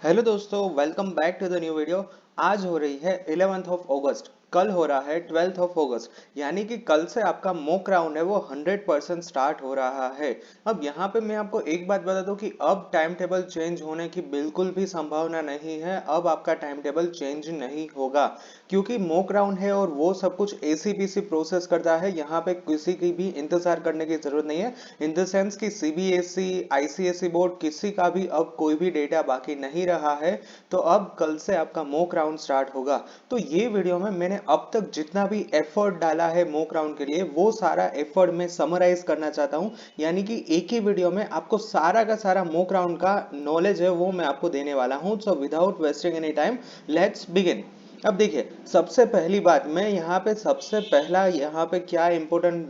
Hello दोस्तों, welcome back to the new video. आज हो रही है 11th ऑफ अगस्त। कल हो रहा है 12th ऑफ अगस्त, यानी कि कल से आपका मॉक राउंड है वो 100% स्टार्ट हो रहा है। अब यहाँ पे मैं आपको एक बात बता दूं कि अब टाइम टेबल चेंज होने की बिल्कुल भी संभावना नहीं है। अब आपका टाइम टेबल चेंज नहीं होगा, क्योंकि मॉक राउंड है और वो सब कुछ एसीपीसी प्रोसेस करता है। यहाँ पे किसी की भी इंतजार करने की जरूरत नहीं है। इन द सेंस कि सीबीएसई आईसीएसई बोर्ड किसी का भी अब कोई भी डेटा बाकी नहीं रहा है। तो अब कल से आपका मॉक राउंड स्टार्ट होगा। तो ये वीडियो में मैंने अब तक जितना भी एफर्ट डाला है मॉक राउंड के लिए वो सारा एफर्ट मैं समराइज करना चाहता हूँ। यानी कि एक ही वीडियो में आपको सारा का सारा मॉक राउंड का नॉलेज है वो मैं आपको देने वाला हूँ। So without wasting any time, let's begin. अब देखिए, सबसे पहली बात मैं यहाँ पे सबसे पहला यहाँ पे क्या इंपॉर्टेंट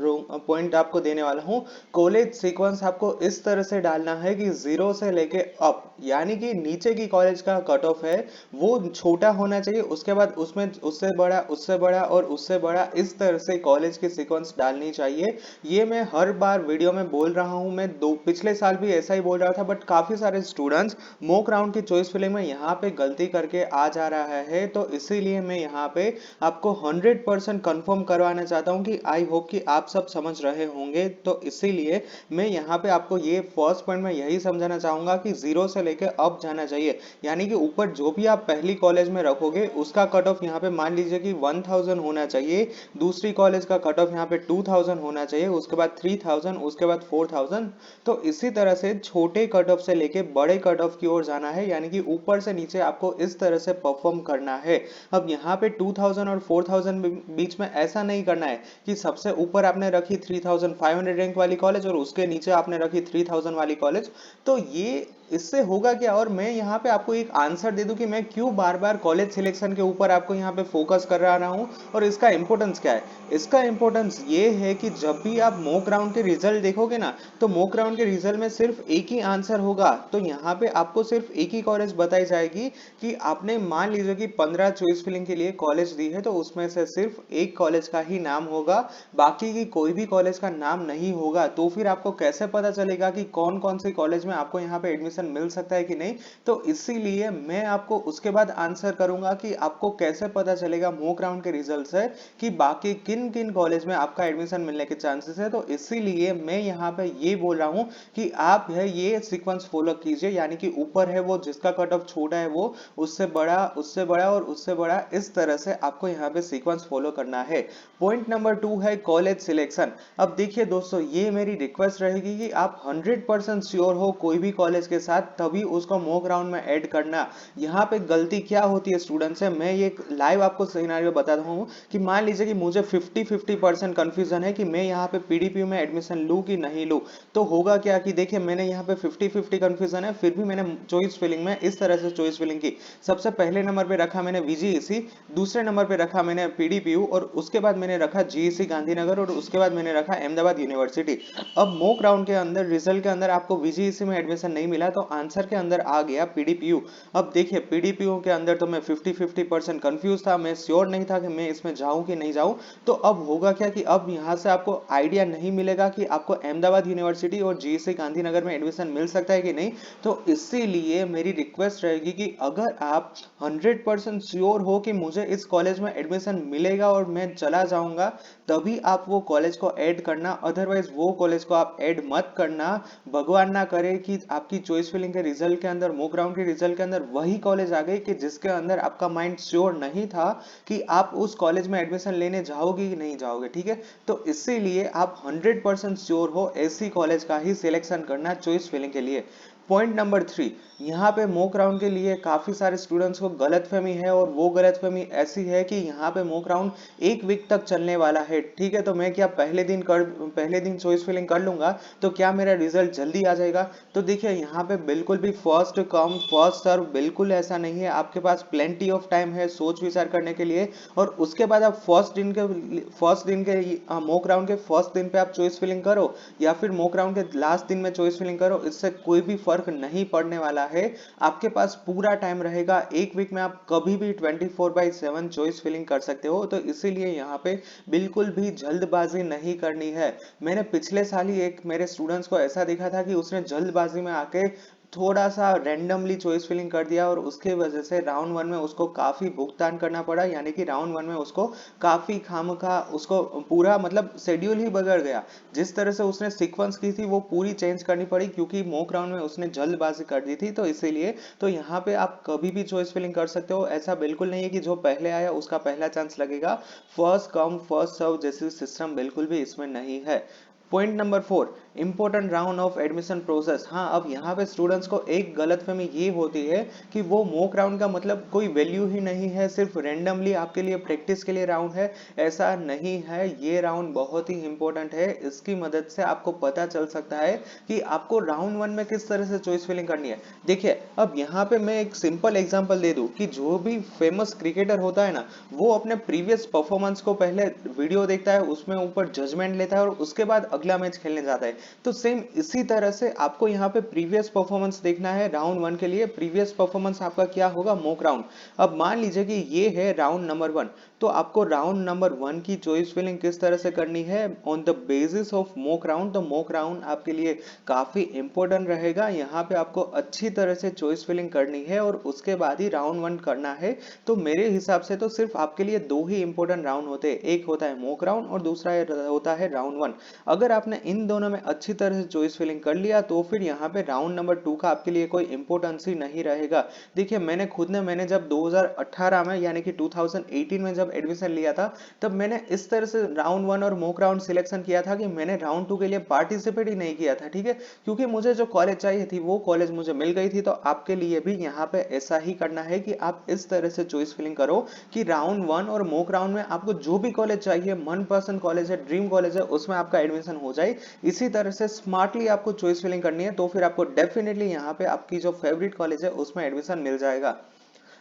पॉइंट आपको देने वाला हूँ। कॉलेज सीक्वेंस आपको इस तरह से डालना है कि जीरो से लेके अप, यानी कि नीचे की कॉलेज का कट ऑफ है वो छोटा होना चाहिए, उसके बाद उसमें उससे बड़ा, उससे बड़ा और उससे बड़ा, इस तरह से कॉलेज की सीक्वेंस डालनी चाहिए। ये मैं हर बार वीडियो में बोल रहा हूँ। मैं दो पिछले साल भी ऐसा ही बोल रहा था, बट काफी सारे स्टूडेंट्स मॉक राउंड की चॉइस फिलिंग में यहाँ पे गलती करके आ जा रहा है। तो इसीलिए मैं यहाँ पे आपको 100% कंफर्म करवाना चाहता हूँ कि आई होप कि आप सब समझ रहे होंगे। तो इसीलिए मैं यहाँ पे आपको ये फर्स्ट पॉइंट में यही समझाना चाहूंगा कि जीरो से लेके अप जाना चाहिए। यानी कि ऊपर जो भी आप पहली कॉलेज में रखोगे उसका कट ऑफ यहाँ पे मान लीजिए कि 1000 होना चाहिए। दूसरी कॉलेज का कट ऑफ यहाँ पे 2000 होना चाहिए, उसके बाद 3000, उसके बाद 4000। तो इसी तरह से छोटे कट ऑफ से लेके बड़े कट ऑफ की ओर जाना है, यानी कि ऊपर से नीचे आपको इस तरह से परफॉर्म करना है। अब यहाँ पे 2000 और 4000 बीच में ऐसा नहीं करना है कि सबसे ऊपर आपने रखी 3500 रैंक वाली कॉलेज और उसके नीचे आपने रखी 3000 वाली कॉलेज। तो ये इससे होगा क्या, और मैं यहाँ पे आपको एक आंसर दे दूं कि मैं क्यों बार बार कॉलेज सिलेक्शन के ऊपर आपको यहाँ पे फोकस कर रहा हूँ और इसका इंपॉर्टेंस क्या है। इसका इंपॉर्टेंस ये है कि जब भी आप मॉक राउंड के रिजल्ट देखोगे ना, तो मॉक राउंड के रिजल्ट में सिर्फ एक ही आंसर होगा। तो यहाँ पे आपको सिर्फ एक ही कॉलेज बताई जाएगी कि आपने मान लीजिए कि 15 चॉइस फिलिंग के लिए कॉलेज दी है, तो उसमें से सिर्फ एक कॉलेज का ही नाम होगा, बाकी की कोई भी कॉलेज का नाम नहीं होगा। तो फिर आपको कैसे पता चलेगा कि कौन कौन सी कॉलेज में आपको यहाँ पे एडमिशन मिल सकता है कि नहीं। तो इसीलिए मैं आपको उसके बाद आंसर करूंगा कि आपको कैसे पता चलेगा मॉक राउंड के रिजल्ट से कि बाकी किन किन कॉलेज में आपका एडमिशन मिलने के चांसेस है। तो इसीलिए मैं यहाँ पे ये बोल रहा हूँ कि आप है ये सीक्वेंस फॉलो कीजिए, यानी कि ऊपर है वो जिसका कट ऑफ छोटा है वो, उससे बड़ा, उससे बड़ा और उससे बड़ा, इस तरह से आपको यहाँ पे सीक्वेंस फॉलो करना है। पॉइंट नंबर 2 है कॉलेज सिलेक्शन। अब देखिए दोस्तों, ये मेरी रिक्वेस्ट रहेगी कि आप 100% श्योर हो कोई भी कॉलेज के साथ, तभी उसको मॉक राउंड में ऐड करना। यहाँ पे गलती क्या होती है स्टूडेंट से, मैं ये लाइव आपको सिनेरियो बता रहा हूँ कि मान लीजिए कि मुझे 50-50% कंफ्यूजन है कि मैं यहाँ पे पीडीपीयू में एडमिशन लूँ कि नहीं लूँ। तो होगा क्या कि देखिए, मैंने यहाँ पे 50-50 कंफ्यूजन है, फिर भी मैंने चॉइस फिलिंग में इस तरह से चॉइस फिलिंग की। सबसे पहले नंबर पे रखा मैंने वीजीईसी, दूसरे नंबर पे रखा मैंने पीडीपीयू, और उसके बाद मैंने रखा जीईसी गांधीनगर, और उसके बाद मैंने रखा अहमदाबाद यूनिवर्सिटी। अब मॉक राउंड के अंदर रिजल्ट के अंदर आपको वीजीईसी में एडमिशन नहीं मिला, तो आंसर के अंदर आ गया पीडीपीयू। अब देखिए, पीडीपीयू के अंदर तो मैं 50-50% कंफ्यूज था, मैं श्योर नहीं था कि मैं इसमें जाऊं कि नहीं जाऊं। तो अब होगा क्या कि अब यहाँ से आपको आइडिया नहीं मिलेगा कि आपको अहमदाबाद यूनिवर्सिटी और जीईसी गांधीनगर में एडमिशन मिल सकता है कि नहीं। तो इसीलिए मेरी रिक्वेस्ट रहेगी कि अगर आप 100% श्योर हो कि मुझे इस कॉलेज में एडमिशन मिलेगा और मैं चला जाऊंगा, तभी आप वो कॉलेज को ऐड करना, अदरवाइज वो कॉलेज को आप ऐड मत करना। भगवान ना करे कि आपकी चॉइस फिलिंग के रिजल्ट के अंदर, मॉक राउंड के रिजल्ट के अंदर वही कॉलेज आ गई कि जिसके अंदर आपका माइंड श्योर नहीं था कि आप उस कॉलेज में एडमिशन लेने जाओगे कि नहीं जाओगे। ठीक है, तो इसीलिए आप 100% श्योर हो ऐसी कॉलेज का ही सिलेक्शन करना चॉइस फिलिंग के लिए। पॉइंट नंबर 3, यहाँ पे मॉक राउंड के लिए काफी सारे स्टूडेंट्स को गलतफहमी है, और वो गलतफहमी ऐसी है कि यहाँ पे मॉक राउंड एक वीक तक चलने वाला है। ठीक है, तो मैं क्या पहले दिन चॉइस फिलिंग कर लूंगा तो क्या मेरा रिजल्ट जल्दी आ जाएगा? तो देखिए, यहाँ पे बिल्कुल भी फर्स्ट कम फर्स्ट सर्व बिल्कुल ऐसा नहीं है। आपके पास प्लेंटी ऑफ टाइम है सोच विचार करने के लिए, और उसके बाद आप फर्स्ट दिन के मॉक राउंड के फर्स्ट दिन पे आप चॉइस फिलिंग करो, या फिर मॉक राउंड के लास्ट दिन में चॉइस फिलिंग करो, इससे कोई भी फर्क नहीं पड़ने वाला है। आपके पास पूरा टाइम रहेगा, एक वीक में आप कभी भी 24/7 चॉइस फिलिंग कर सकते हो। तो इसीलिए यहाँ पे बिल्कुल भी जल्दबाजी नहीं करनी है। मैंने पिछले साल ही एक मेरे स्टूडेंट्स को ऐसा देखा था कि उसने जल्दबाजी में आके थोड़ा सा रैंडमली चॉइस फिलिंग कर दिया और उसके वजह से राउंड वन में उसको काफी भुगतान करना पड़ा, यानी कि राउंड वन में उसको काफी खामखा उसको पूरा मतलब शेड्यूल ही बगड़ गया। जिस तरह से उसने सीक्वेंस की थी वो पूरी चेंज करनी पड़ी, क्योंकि मॉक राउंड में उसने जल्दबाजी कर दी थी, तो इसीलिए तो यहाँ पे आप कभी भी चॉइस फिलिंग कर सकते हो। ऐसा बिल्कुल नहीं है कि जो पहले आया उसका पहला चांस लगेगा। फर्स्ट कम फर्स्ट सर्व जैसी सिस्टम बिल्कुल भी इसमें नहीं है। Point number 4, important round of admission process. हाँ, अब यहाँ पे स्टूडेंट्स को एक गलतफहमी ये होती है कि वो मॉक राउंड का मतलब कोई वैल्यू ही नहीं है, सिर्फ रैंडमली आपके लिए प्रैक्टिस के लिए राउंड है। ऐसा नहीं है, ये राउंड बहुत ही इंपॉर्टेंट है। इसकी मदद से आपको पता चल सकता है कि आपको राउंड वन में किस तरह से चॉइस फिलिंग करनी है। देखिए, अब यहाँ पे मैं एक सिंपल एग्जांपल दे दूं कि जो भी फेमस क्रिकेटर होता है ना, वो अपने प्रीवियस परफॉर्मेंस को पहले वीडियो देखता है, उसमें ऊपर जजमेंट लेता है और उसके बाद अगला मैच खेलने जाता है। तो सेम इसी तरह से आपको यहाँ पे प्रीवियस परफॉर्मेंस देखना है राउंड वन के लिए। प्रीवियस परफॉर्मेंस आपका क्या होगा, मॉक राउंड। अब मान लीजिए कि ये है राउंड नंबर 1, तो आपको राउंड नंबर 1 की चॉइस फिलिंग किस तरह से करनी है, on the basis of mock round. तो मॉक राउंड आपके लिए काफी इंपॉर्टेंट रहेगा। यहाँ पे आपको अच्छी तरह से चॉइस फिलिंग करनी है और उसके बाद ही राउंड 1 करना है। तो मेरे हिसाब से तो सिर्फ आपके लिए दो ही इंपॉर्टेंट राउंड होते हैं, एक होता है मॉक राउंड और दूसरा होता है राउंड 1। अगर आपने इन दोनों में अच्छी तरह से चॉइस फिलिंग कर लिया तो फिर यहाँ पे राउंड नंबर 2 का आपके लिए कोई इंपॉर्टेंस ही नहीं रहेगा। देखिए, मैंने जब 2018 में यानी कि 2018 में जब एडमिशन लिया था, तब मैंने इस तरह से राउंड 1 और मॉक राउंड सिलेक्शन किया था कि मैंने राउंड 2 के लिए पार्टिसिपेट ही नहीं किया था, ठीक है, क्योंकि मुझे जो कॉलेज चाहिए थी वो कॉलेज मुझे मिल गई थी। तो आपके लिए भी यहाँ पे ऐसा ही करना है कि आप इस तरह से चॉइस फिलिंग करो कि राउंड 1 और मॉक राउंड में आपको जो भी कॉलेज चाहिए, मनपसंद कॉलेज है, ड्रीम कॉलेज है, उसमें आपका एडमिशन हो जाए। इसी तरह से स्मार्टली आपको चॉइस फिलिंग करनी है, तो फिर आपको डेफिनेटली यहाँ पे आपकी जो फेवरेट कॉलेज है उसमें एडमिशन मिल जाएगा।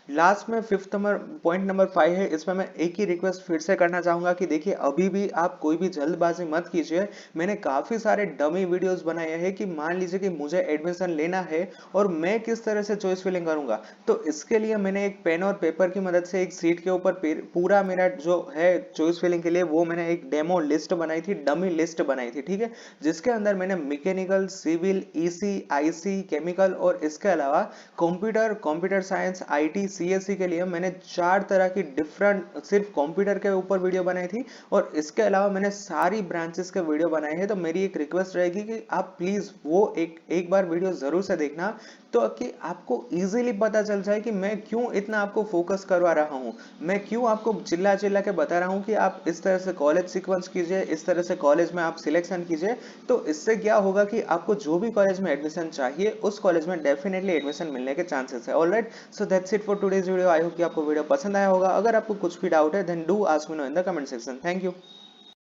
लास्ट में फिफ्थ नंबर पॉइंट नंबर 5 है। इसमें मैं एक ही रिक्वेस्ट फिर से करना चाहूंगा कि देखिए, अभी भी आप कोई भी जल्दबाजी मत कीजिए। मैंने काफी सारे डमी वीडियोस बनाए हैं कि मान लीजिए कि मुझे एडमिशन लेना है और मैं किस तरह से चॉइस फिलिंग करूंगा। तो इसके लिए मैंने एक पेन और पेपर की मदद से एक सीट के ऊपर पूरा मेरा जो है चॉइस फिलिंग के लिए वो मैंने एक डेमो लिस्ट बनाई थी, डमी लिस्ट बनाई थी, ठीक है, जिसके अंदर मैंने mechanical, civil, EC, IC, chemical और इसके अलावा computer, computer science, IT, CSC के लिए मैंने 4 तरह की डिफरेंट सिर्फ कंप्यूटर के ऊपर वीडियो बनाई थी और इसके अलावा मैंने सारी ब्रांचेस के वीडियो बनाए हैं। तो मेरी एक रिक्वेस्ट रहेगी कि आप प्लीज वो एक बार वीडियो जरूर से देखना, तो कि आपको इजीली पता चल जाए कि मैं क्यों इतना आपको फोकस करवा रहा हूं, मैं क्यों आपको चिल्ला चिल्ला के बता रहा हूं कि आप इस तरह से कॉलेज सीक्वेंस कीजिए, इस तरह से कॉलेज में आप सिलेक्शन कीजिए। तो इससे क्या होगा कि आपको जो भी कॉलेज में एडमिशन चाहिए उस कॉलेज में डेफिनेटली एडमिशन मिलने के चांसेस है। Alright, so that's it for today's video. I hope कि आपको वीडियो पसंद आया होगा। अगर आपको कुछ भी डाउट है then do ask me know in the comment section. Thank you.